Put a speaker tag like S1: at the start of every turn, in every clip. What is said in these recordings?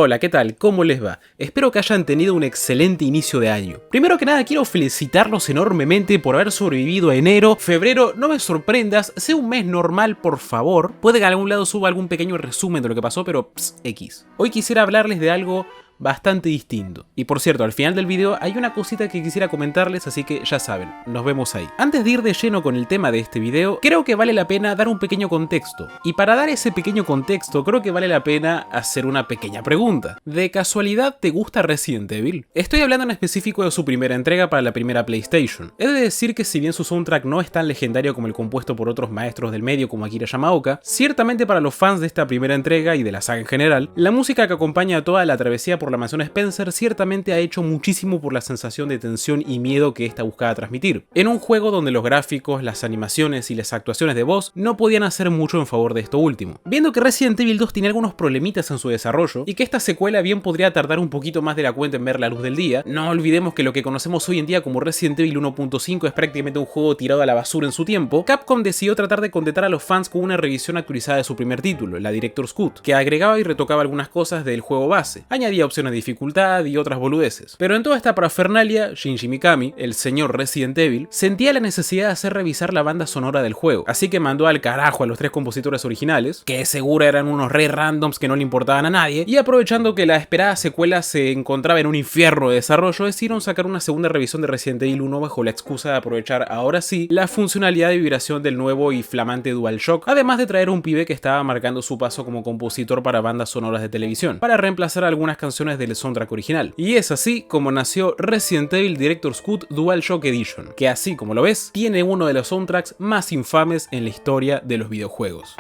S1: Hola, ¿qué tal? ¿Cómo les va? Espero que hayan tenido un excelente inicio de año. Primero que nada quiero felicitarlos enormemente por haber sobrevivido a enero. Febrero, no me sorprendas, sea un mes normal por favor. Puede que a algún lado suba algún pequeño resumen de lo que pasó, pero X. Hoy quisiera hablarles de algo bastante distinto. Y por cierto, al final del video hay una cosita que quisiera comentarles, así que ya saben, nos vemos ahí. Antes de ir de lleno con el tema de este video, creo que vale la pena dar un pequeño contexto. Y para dar ese pequeño contexto, creo que vale la pena hacer una pequeña pregunta. ¿De casualidad te gusta Resident Evil? Estoy hablando en específico de su primera entrega para la primera PlayStation. He de decir que si bien su soundtrack no es tan legendario como el compuesto por otros maestros del medio como Akira Yamaoka, ciertamente para los fans de esta primera entrega y de la saga en general, la música que acompaña a toda la travesía por la mansión Spencer ciertamente ha hecho muchísimo por la sensación de tensión y miedo que esta buscaba transmitir. En un juego donde los gráficos, las animaciones y las actuaciones de voz no podían hacer mucho en favor de esto último. Viendo que Resident Evil 2 tiene algunos problemitas en su desarrollo y que esta secuela bien podría tardar un poquito más de la cuenta en ver la luz del día, no olvidemos que lo que conocemos hoy en día como Resident Evil 1.5 es prácticamente un juego tirado a la basura en su tiempo, Capcom decidió tratar de contentar a los fans con una revisión actualizada de su primer título, la Director's Cut, que agregaba y retocaba algunas cosas del juego base, añadía opciones de dificultad y otras boludeces. Pero en toda esta parafernalia, Shinji Mikami, el señor Resident Evil, sentía la necesidad de hacer revisar la banda sonora del juego, así que mandó al carajo a los 3 compositores originales, que seguro eran unos re randoms que no le importaban a nadie, y aprovechando que la esperada secuela se encontraba en un infierno de desarrollo, decidieron sacar una segunda revisión de Resident Evil 1 bajo la excusa de aprovechar ahora sí la funcionalidad de vibración del nuevo y flamante DualShock, además de traer un pibe que estaba marcando su paso como compositor para bandas sonoras de televisión, para reemplazar algunas canciones del soundtrack original. Y es así como nació Resident Evil Director's Cut DualShock Edition, que así como lo ves, tiene uno de los soundtracks más infames en la historia de los videojuegos.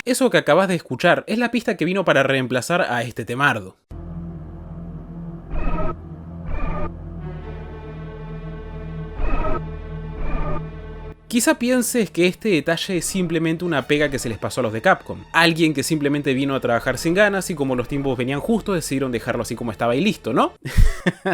S1: Eso que acabas de escuchar es la pista que vino para reemplazar a este temardo. Quizá pienses que este detalle es simplemente una pega que se les pasó a los de Capcom. Alguien que simplemente vino a trabajar sin ganas y como los tiempos venían justos decidieron dejarlo así como estaba y listo, ¿no?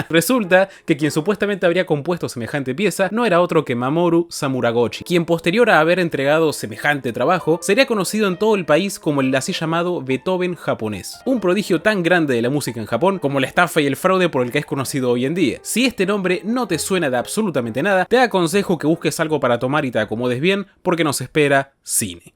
S1: Resulta que quien supuestamente habría compuesto semejante pieza no era otro que Mamoru Samuragochi, quien posterior a haber entregado semejante trabajo sería conocido en todo el país como el así llamado Beethoven japonés. Un prodigio tan grande de la música en Japón como la estafa y el fraude por el que es conocido hoy en día. Si este nombre no te suena de absolutamente nada, te aconsejo que busques algo para tomar y te acomodes bien, porque nos espera cine.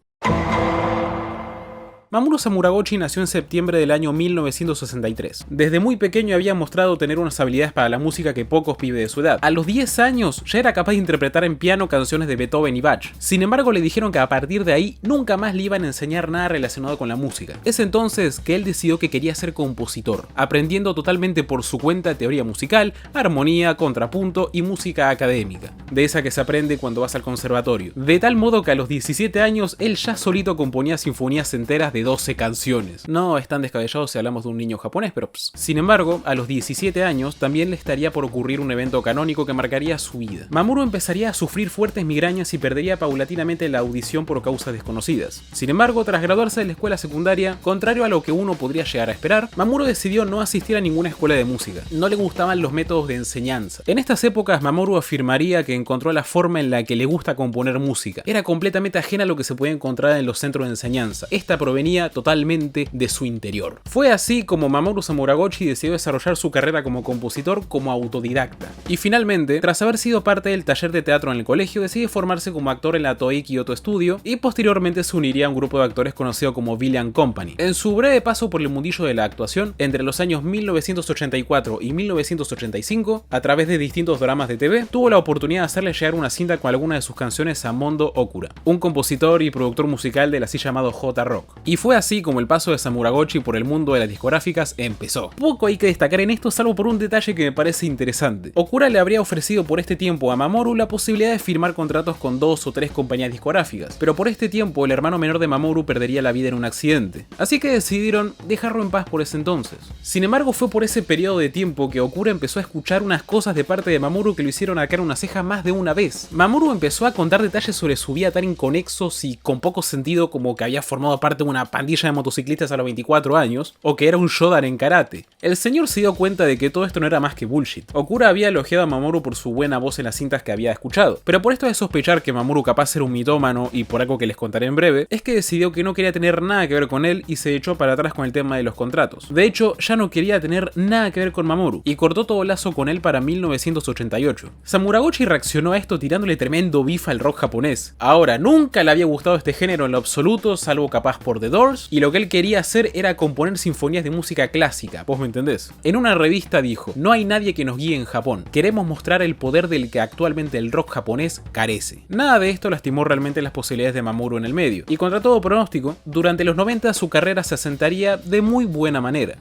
S1: Mamoru Samuragochi nació en septiembre del año 1963. Desde muy pequeño había mostrado tener unas habilidades para la música que pocos pibes de su edad. A los 10 años ya era capaz de interpretar en piano canciones de Beethoven y Bach. Sin embargo, le dijeron que a partir de ahí nunca más le iban a enseñar nada relacionado con la música. Es entonces que él decidió que quería ser compositor, aprendiendo totalmente por su cuenta teoría musical, armonía, contrapunto y música académica, de esa que se aprende cuando vas al conservatorio. De tal modo que a los 17 años él ya solito componía sinfonías enteras de 12 canciones. No es tan descabellado si hablamos de un niño japonés, pero Sin embargo, a los 17 años también le estaría por ocurrir un evento canónico que marcaría su vida. Mamoru empezaría a sufrir fuertes migrañas y perdería paulatinamente la audición por causas desconocidas. Sin embargo, tras graduarse de la escuela secundaria, contrario a lo que uno podría llegar a esperar, Mamoru decidió no asistir a ninguna escuela de música. No le gustaban los métodos de enseñanza. En estas épocas, Mamoru afirmaría que encontró la forma en la que le gusta componer música. Era completamente ajena a lo que se podía encontrar en los centros de enseñanza. Esta provenía totalmente de su interior. Fue así como Mamoru Samuragochi decidió desarrollar su carrera como compositor como autodidacta. Y finalmente, tras haber sido parte del taller de teatro en el colegio, decide formarse como actor en la Toei Kyoto Studio y posteriormente se uniría a un grupo de actores conocido como Villain Company. En su breve paso por el mundillo de la actuación, entre los años 1984 y 1985, a través de distintos dramas de TV, tuvo la oportunidad de hacerle llegar una cinta con algunas de sus canciones a Mondo Okura, un compositor y productor musical del así llamado J-Rock. Y fue así como el paso de Samuragochi por el mundo de las discográficas empezó. Poco hay que destacar en esto salvo por un detalle que me parece interesante. Okura le habría ofrecido por este tiempo a Mamoru la posibilidad de firmar contratos con 2 o 3 compañías discográficas, pero por este tiempo el hermano menor de Mamoru perdería la vida en un accidente, así que decidieron dejarlo en paz por ese entonces. Sin embargo, fue por ese periodo de tiempo que Okura empezó a escuchar unas cosas de parte de Mamoru que lo hicieron arquear una ceja más de una vez. Mamoru empezó a contar detalles sobre su vida tan inconexos y con poco sentido como que había formado parte de una pandilla de motociclistas a los 24 años, o que era un shodan en karate. El señor se dio cuenta de que todo esto no era más que bullshit. Okura había elogiado a Mamoru por su buena voz en las cintas que había escuchado, pero por esto de sospechar que Mamoru capaz era un mitómano y por algo que les contaré en breve, es que decidió que no quería tener nada que ver con él y se echó para atrás con el tema de los contratos. De hecho, ya no quería tener nada que ver con Mamoru y cortó todo lazo con él para 1988. Samuragochi reaccionó a esto tirándole tremendo beef al rock japonés. Ahora, nunca le había gustado este género en lo absoluto, salvo capaz por The Doors, y lo que él quería hacer era componer sinfonías de música clásica, ¿vos me entendés? En una revista dijo: no hay nadie que nos guíe en Japón, queremos mostrar el poder del que actualmente el rock japonés carece. Nada de esto lastimó realmente las posibilidades de Mamoru en el medio, y contra todo pronóstico, durante los 90 su carrera se asentaría de muy buena manera.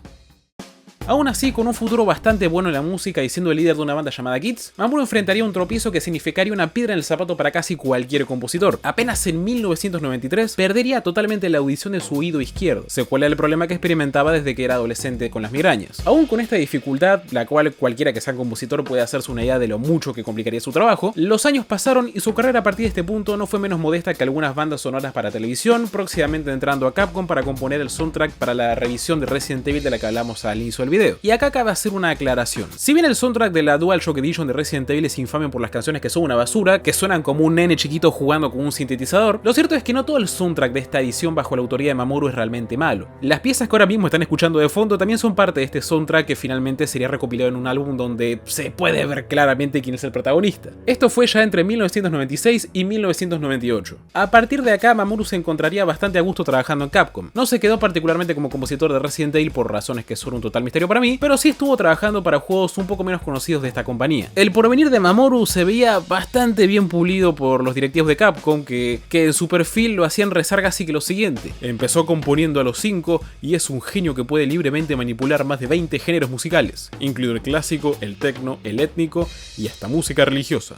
S1: Aún así, con un futuro bastante bueno en la música y siendo el líder de una banda llamada Kids, Mamoru enfrentaría un tropiezo que significaría una piedra en el zapato para casi cualquier compositor. Apenas en 1993 perdería totalmente la audición de su oído izquierdo, secuela del problema que experimentaba desde que era adolescente con las migrañas. Aún con esta dificultad, la cual cualquiera que sea compositor puede hacerse una idea de lo mucho que complicaría su trabajo, los años pasaron y su carrera a partir de este punto no fue menos modesta que algunas bandas sonoras para televisión, próximamente entrando a Capcom para componer el soundtrack para la revisión de Resident Evil de la que hablamos al inicio del video. Y acá cabe hacer una aclaración. Si bien el soundtrack de la DualShock Edition de Resident Evil es infame por las canciones que son una basura, que suenan como un nene chiquito jugando con un sintetizador, lo cierto es que no todo el soundtrack de esta edición bajo la autoría de Mamoru es realmente malo. Las piezas que ahora mismo están escuchando de fondo también son parte de este soundtrack que finalmente sería recopilado en un álbum donde se puede ver claramente quién es el protagonista. Esto fue ya entre 1996 y 1998. A partir de acá, Mamoru se encontraría bastante a gusto trabajando en Capcom. No se quedó particularmente como compositor de Resident Evil por razones que son un total misterio para mí, pero sí estuvo trabajando para juegos un poco menos conocidos de esta compañía. El porvenir de Mamoru se veía bastante bien pulido por los directivos de Capcom que en su perfil lo hacían rezar casi que lo siguiente: empezó componiendo a los 5 y es un genio que puede libremente manipular más de 20 géneros musicales, incluido el clásico, el techno, el étnico y hasta música religiosa.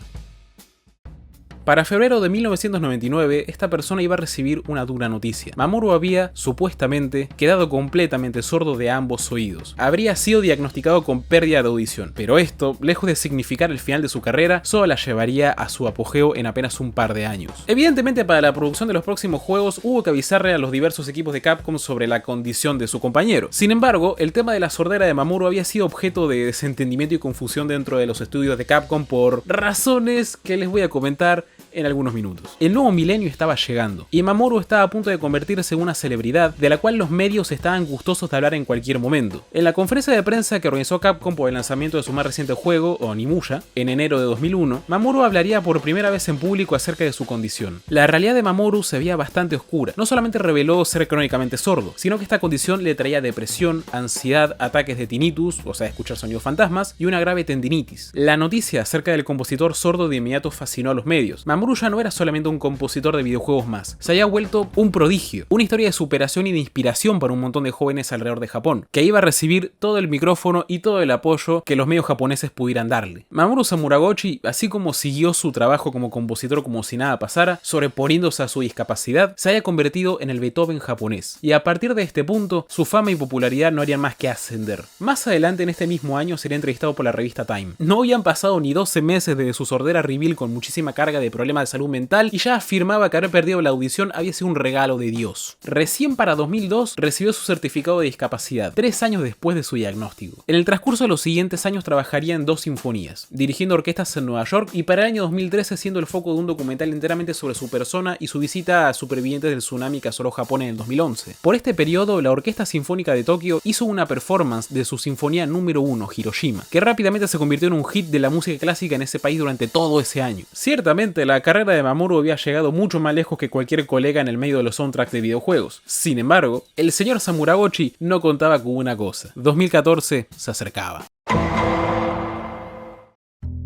S1: Para febrero de 1999, esta persona iba a recibir una dura noticia. Mamoru había, supuestamente, quedado completamente sordo de ambos oídos. Habría sido diagnosticado con pérdida de audición, pero esto, lejos de significar el final de su carrera, solo la llevaría a su apogeo en apenas un par de años. Evidentemente, para la producción de los próximos juegos, hubo que avisarle a los diversos equipos de Capcom sobre la condición de su compañero. Sin embargo, el tema de la sordera de Mamoru había sido objeto de desentendimiento y confusión dentro de los estudios de Capcom por razones que les voy a comentar en algunos minutos. El nuevo milenio estaba llegando y Mamoru estaba a punto de convertirse en una celebridad de la cual los medios estaban gustosos de hablar en cualquier momento. En la conferencia de prensa que organizó Capcom por el lanzamiento de su más reciente juego, Onimusha, en enero de 2001, Mamoru hablaría por primera vez en público acerca de su condición. La realidad de Mamoru se veía bastante oscura. No solamente reveló ser crónicamente sordo, sino que esta condición le traía depresión, ansiedad, ataques de tinnitus, o sea, escuchar sonidos fantasmas, y una grave tendinitis. La noticia acerca del compositor sordo de inmediato fascinó a los medios. Mamoru ya no era solamente un compositor de videojuegos más, se había vuelto un prodigio, una historia de superación y de inspiración para un montón de jóvenes alrededor de Japón, que iba a recibir todo el micrófono y todo el apoyo que los medios japoneses pudieran darle. Mamoru Samuragochi, así como siguió su trabajo como compositor como si nada pasara, sobreponiéndose a su discapacidad, se había convertido en el Beethoven japonés, y a partir de este punto, su fama y popularidad no harían más que ascender. Más adelante en este mismo año sería entrevistado por la revista Time. No habían pasado ni 12 meses desde su sordera reveal con muchísima carga de problemas de salud mental y ya afirmaba que haber perdido la audición había sido un regalo de Dios. Recién para 2002 recibió su certificado de discapacidad, 3 años después de su diagnóstico. En el transcurso de los siguientes años trabajaría en 2 sinfonías, dirigiendo orquestas en Nueva York y para el año 2013 siendo el foco de un documental enteramente sobre su persona y su visita a supervivientes del tsunami que asoló Japón en el 2011. Por este periodo, la Orquesta Sinfónica de Tokio hizo una performance de su sinfonía número 1, Hiroshima, que rápidamente se convirtió en un hit de la música clásica en ese país durante todo ese año. Ciertamente, la carrera de Mamoru había llegado mucho más lejos que cualquier colega en el medio de los soundtracks de videojuegos. Sin embargo, el señor Samuragochi no contaba con una cosa: 2014 se acercaba.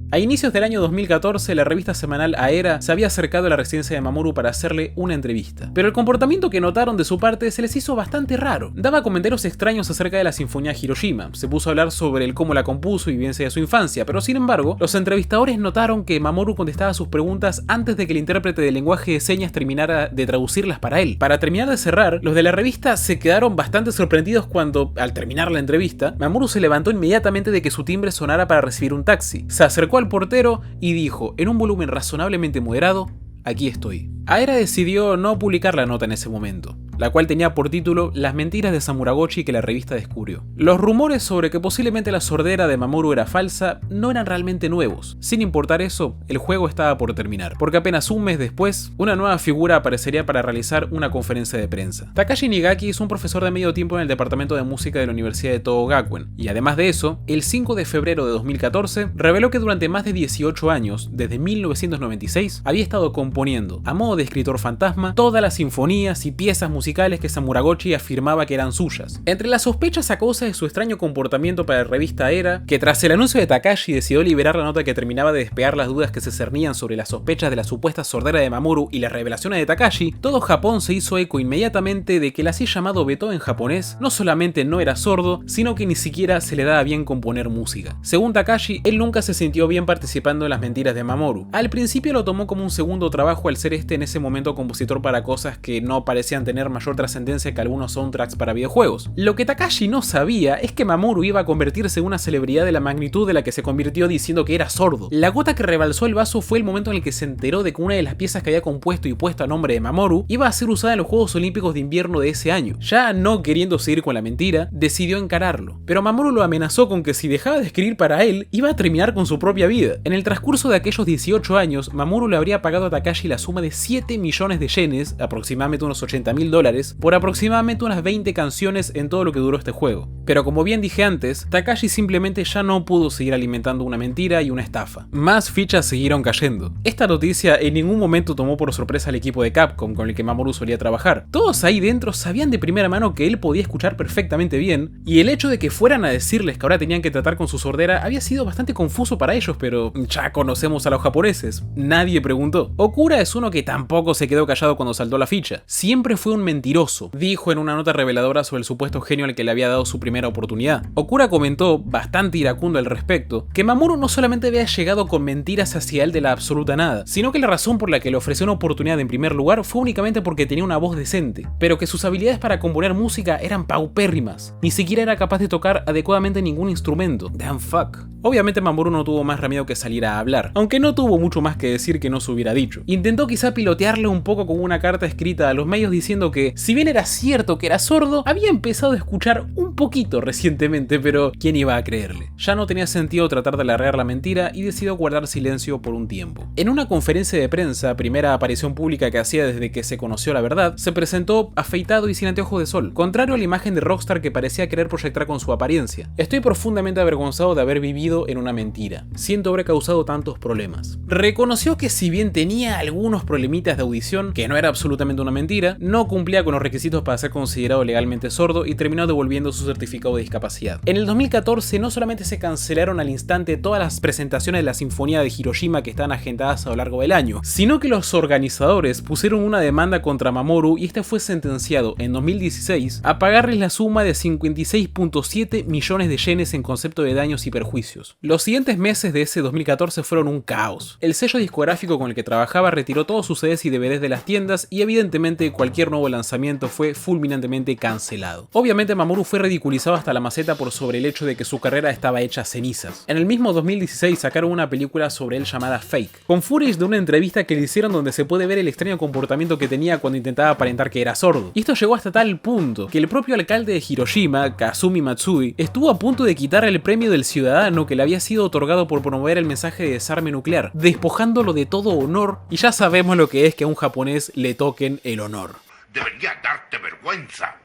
S1: A inicios del año 2014, la revista semanal Aera se había acercado a la residencia de Mamoru para hacerle una entrevista. Pero el comportamiento que notaron de su parte se les hizo bastante raro. Daba comentarios extraños acerca de la Sinfonía Hiroshima, se puso a hablar sobre el cómo la compuso y vivencia de su infancia, pero sin embargo, los entrevistadores notaron que Mamoru contestaba sus preguntas antes de que el intérprete de lenguaje de señas terminara de traducirlas para él. Para terminar de cerrar, los de la revista se quedaron bastante sorprendidos cuando, al terminar la entrevista, Mamoru se levantó inmediatamente de que su timbre sonara para recibir un taxi. Se acercó al portero y dijo, en un volumen razonablemente moderado, "Aquí estoy". Aera decidió no publicar la nota en ese momento, la cual tenía por título Las mentiras de Samuragochi que la revista descubrió. Los rumores sobre que posiblemente la sordera de Mamoru era falsa no eran realmente nuevos. Sin importar eso, el juego estaba por terminar, porque apenas un mes después, una nueva figura aparecería para realizar una conferencia de prensa. Takashi Nigaki es un profesor de medio tiempo en el departamento de música de la Universidad de Toho Gakuen, y además de eso, el 5 de febrero de 2014, reveló que durante más de 18 años, desde 1996, había estado componiendo, a modo de escritor fantasma, todas las sinfonías y piezas musicales que Samuragochi afirmaba que eran suyas. Entre las sospechas a causa de su extraño comportamiento para la revista Era, que tras el anuncio de Takashi decidió liberar la nota que terminaba de despegar las dudas que se cernían sobre las sospechas de la supuesta sordera de Mamoru y las revelaciones de Takashi, todo Japón se hizo eco inmediatamente de que el así llamado Beethoven japonés no solamente no era sordo, sino que ni siquiera se le daba bien componer música. Según Takashi, él nunca se sintió bien participando en las mentiras de Mamoru. Al principio lo tomó como un segundo trabajo al ser en ese momento compositor para cosas que no parecían tener mayor trascendencia que algunos soundtracks para videojuegos. Lo que Takashi no sabía es que Mamoru iba a convertirse en una celebridad de la magnitud de la que se convirtió diciendo que era sordo. La gota que rebalsó el vaso fue el momento en el que se enteró de que una de las piezas que había compuesto y puesto a nombre de Mamoru iba a ser usada en los Juegos Olímpicos de Invierno de ese año. Ya no queriendo seguir con la mentira, decidió encararlo. Pero Mamoru lo amenazó con que si dejaba de escribir para él, iba a terminar con su propia vida. En el transcurso de aquellos 18 años, Mamoru le habría pagado a Takashi la suma de 7 millones de yenes, aproximadamente unos $80.000, por aproximadamente unas 20 canciones en todo lo que duró este juego. Pero como bien dije antes, Takashi simplemente ya no pudo seguir alimentando una mentira y una estafa. Más fichas siguieron cayendo. Esta noticia en ningún momento tomó por sorpresa al equipo de Capcom con el que Mamoru solía trabajar. Todos ahí dentro sabían de primera mano que él podía escuchar perfectamente bien, y el hecho de que fueran a decirles que ahora tenían que tratar con su sordera había sido bastante confuso para ellos, pero ya conocemos a los japoneses. Nadie preguntó. Okura es uno que tampoco se quedó callado cuando saltó la ficha. Siempre fue un mentiroso, dijo en una nota reveladora sobre el supuesto genio al que le había dado su primera oportunidad. Okura comentó, bastante iracundo al respecto, que Mamoru no solamente había llegado con mentiras hacia él de la absoluta nada, sino que la razón por la que le ofreció una oportunidad en primer lugar fue únicamente porque tenía una voz decente, pero que sus habilidades para componer música eran paupérrimas. Ni siquiera era capaz de tocar adecuadamente ningún instrumento. Damn fuck. Obviamente Mamoru no tuvo más remedio que salir a hablar, aunque no tuvo mucho más que decir que no se hubiera dicho. Intentó quizá pilotearle un poco con una carta escrita a los medios diciendo que, si bien era cierto que era sordo, había empezado a escuchar un poquito recientemente, pero ¿quién iba a creerle? Ya no tenía sentido tratar de alargar la mentira y decidió guardar silencio por un tiempo. En una conferencia de prensa, primera aparición pública que hacía desde que se conoció la verdad, se presentó afeitado y sin anteojos de sol, contrario a la imagen de rockstar que parecía querer proyectar con su apariencia. Estoy profundamente avergonzado de haber vivido en una mentira. Siento haber causado tantos problemas. Reconoció que si bien tenía algunos problemitas de audición, que no era absolutamente una mentira, no cumplía con los requisitos para ser considerado legalmente sordo y terminó devolviendo su certificado de discapacidad. En el 2014 no solamente se cancelaron al instante todas las presentaciones de la Sinfonía de Hiroshima que estaban agendadas a lo largo del año, sino que los organizadores pusieron una demanda contra Mamoru y este fue sentenciado en 2016 a pagarles la suma de 56.7 millones de yenes en concepto de daños y perjuicios. Los siguientes meses de ese 2014 fueron un caos. El sello discográfico con el que trabajaba retiró todos sus CDs y DVDs de las tiendas y evidentemente cualquier nuevo lanzamiento fue fulminantemente cancelado. Obviamente Mamoru fue ridiculizado hasta la maceta por sobre el hecho de que su carrera estaba hecha cenizas. En el mismo 2016 sacaron una película sobre él llamada Fake, con footage de una entrevista que le hicieron donde se puede ver el extraño comportamiento que tenía cuando intentaba aparentar que era sordo. Y esto llegó hasta tal punto que el propio alcalde de Hiroshima, Kazumi Matsui, estuvo a punto de quitarle el premio del ciudadano que le había sido otorgado por promover el mensaje de desarme nuclear, despojándolo de todo honor, y ya sabemos lo que es que a un japonés le toquen el honor.
S2: Debería darte vergüenza.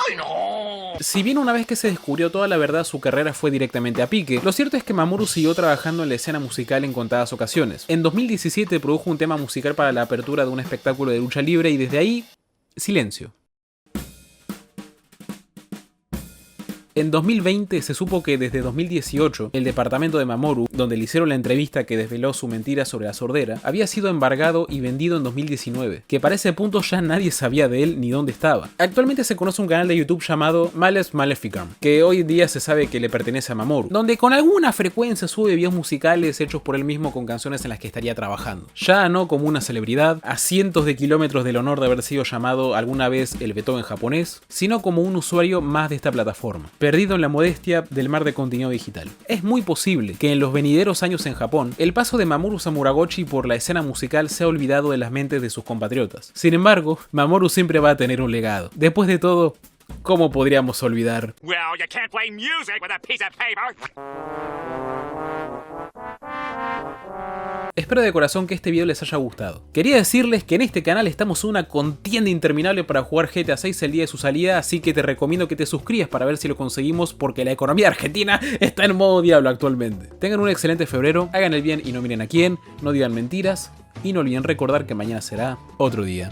S2: ¡Ay, no!
S1: Si bien una vez que se descubrió toda la verdad su carrera fue directamente a pique, lo cierto es que Mamoru siguió trabajando en la escena musical en contadas ocasiones. En 2017 produjo un tema musical para la apertura de un espectáculo de lucha libre y desde ahí, silencio. En 2020 se supo que desde 2018 el departamento de Mamoru, donde le hicieron la entrevista que desveló su mentira sobre la sordera, había sido embargado y vendido en 2019, que para ese punto ya nadie sabía de él ni dónde estaba. Actualmente se conoce un canal de YouTube llamado Males Maleficam, que hoy en día se sabe que le pertenece a Mamoru, donde con alguna frecuencia sube videos musicales hechos por él mismo con canciones en las que estaría trabajando. Ya no como una celebridad, a cientos de kilómetros del honor de haber sido llamado alguna vez el Beethoven japonés, sino como un usuario más de esta plataforma, perdido en la modestia del mar de contenido digital. Es muy posible que en los venideros años en Japón, el paso de Mamoru Samuragochi por la escena musical sea olvidado de las mentes de sus compatriotas. Sin embargo, Mamoru siempre va a tener un legado. Después de todo, ¿cómo podríamos olvidar?
S3: Well, you can't play music with a piece of paper.
S1: Espero de corazón que este video les haya gustado. Quería decirles que en este canal estamos en una contienda interminable para jugar GTA 6 el día de su salida, así que te recomiendo que te suscribas para ver si lo conseguimos, porque la economía argentina está en modo diablo actualmente. Tengan un excelente febrero, hagan el bien y no miren a quién, no digan mentiras, y no olviden recordar que mañana será otro día.